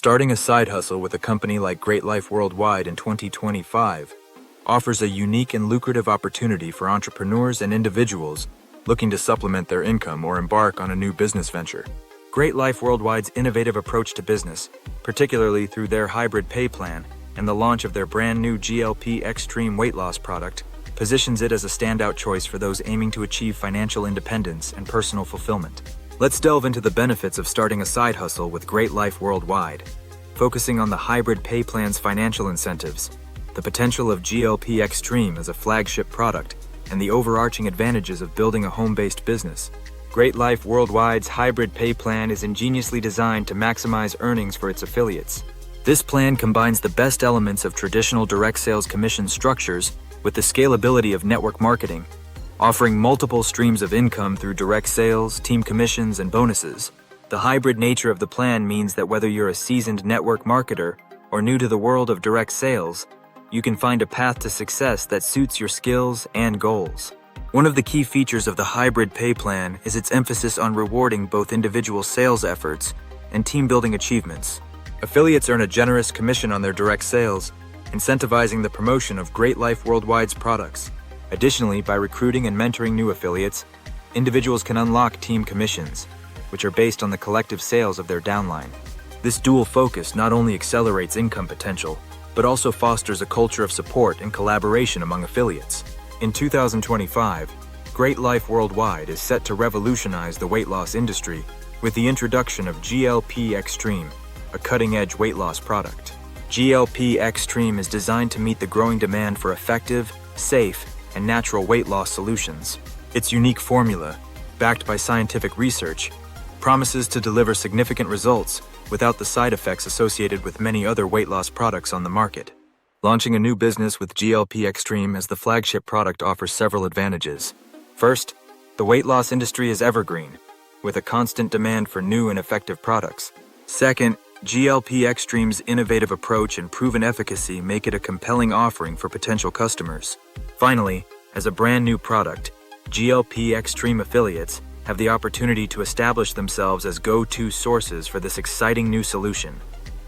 Starting a side hustle with a company like Great Life Worldwide in 2025 offers a unique and lucrative opportunity for entrepreneurs and individuals looking to supplement their income or embark on a new business venture. Great Life Worldwide's innovative approach to business, particularly through their hybrid pay plan and the launch of their brand new GLP Extreme weight loss product, positions it as a standout choice for those aiming to achieve financial independence and personal fulfillment. Let's delve into the benefits of starting a side hustle with Great Life Worldwide, focusing on the hybrid pay plan's financial incentives, the potential of GLP Extreme as a flagship product, and the overarching advantages of building a home-based business. Great Life Worldwide's hybrid pay plan is ingeniously designed to maximize earnings for its affiliates. This plan combines the best elements of traditional direct sales commission structures with the scalability of network marketing, offering multiple streams of income through direct sales, team commissions, and bonuses. The hybrid nature of the plan means that whether you're a seasoned network marketer or new to the world of direct sales, you can find a path to success that suits your skills and goals. One of the key features of the hybrid pay plan is its emphasis on rewarding both individual sales efforts and team-building achievements. Affiliates earn a generous commission on their direct sales, incentivizing the promotion of Great Life Worldwide's products. Additionally, by recruiting and mentoring new affiliates, individuals can unlock team commissions, which are based on the collective sales of their downline. This dual focus not only accelerates income potential, but also fosters a culture of support and collaboration among affiliates. In 2025, Great Life Worldwide is set to revolutionize the weight loss industry with the introduction of GLP Extreme, a cutting-edge weight loss product. GLP Extreme is designed to meet the growing demand for effective, safe, and natural weight loss solutions. Its unique formula, backed by scientific research, promises to deliver significant results without the side effects associated with many other weight loss products on the market. Launching a new business with GLP Extreme as the flagship product offers several advantages. First, the weight loss industry is evergreen, with a constant demand for new and effective products. Second, GLP Extreme's innovative approach and proven efficacy make it a compelling offering for potential customers. Finally, as a brand new product, GLP Extreme affiliates have the opportunity to establish themselves as go-to sources for this exciting new solution,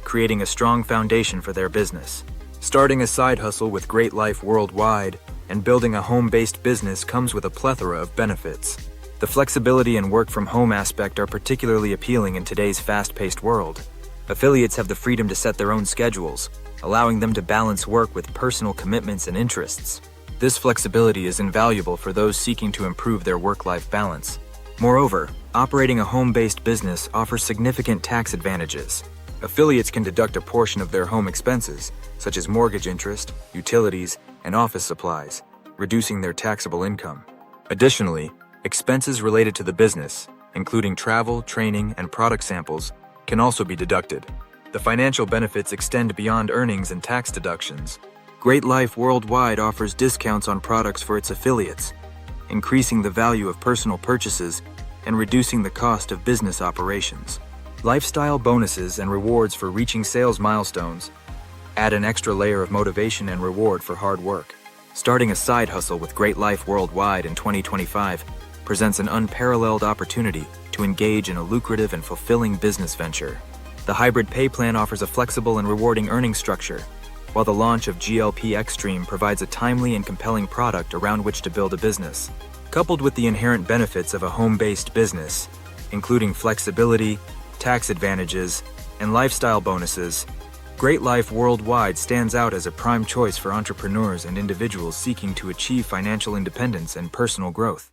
creating a strong foundation for their business. Starting a side hustle with Great Life Worldwide and building a home-based business comes with a plethora of benefits. The flexibility and work-from-home aspect are particularly appealing in today's fast-paced world. Affiliates have the freedom to set their own schedules, allowing them to balance work with personal commitments and interests. This flexibility is invaluable for those seeking to improve their work-life balance. Moreover, operating a home-based business offers significant tax advantages. Affiliates can deduct a portion of their home expenses, such as mortgage interest, utilities, and office supplies, reducing their taxable income. Additionally, expenses related to the business, including travel, training, and product samples, can also be deducted. The financial benefits extend beyond earnings and tax deductions. Great Life Worldwide offers discounts on products for its affiliates, increasing the value of personal purchases and reducing the cost of business operations. Lifestyle bonuses and rewards for reaching sales milestones add an extra layer of motivation and reward for hard work. Starting a side hustle with Great Life Worldwide in 2025 presents an unparalleled opportunity to engage in a lucrative and fulfilling business venture. The hybrid pay plan offers a flexible and rewarding earning structure, while the launch of GLP Extreme provides a timely and compelling product around which to build a business. Coupled with the inherent benefits of a home-based business, including flexibility, tax advantages, and lifestyle bonuses, Great Life Worldwide stands out as a prime choice for entrepreneurs and individuals seeking to achieve financial independence and personal growth.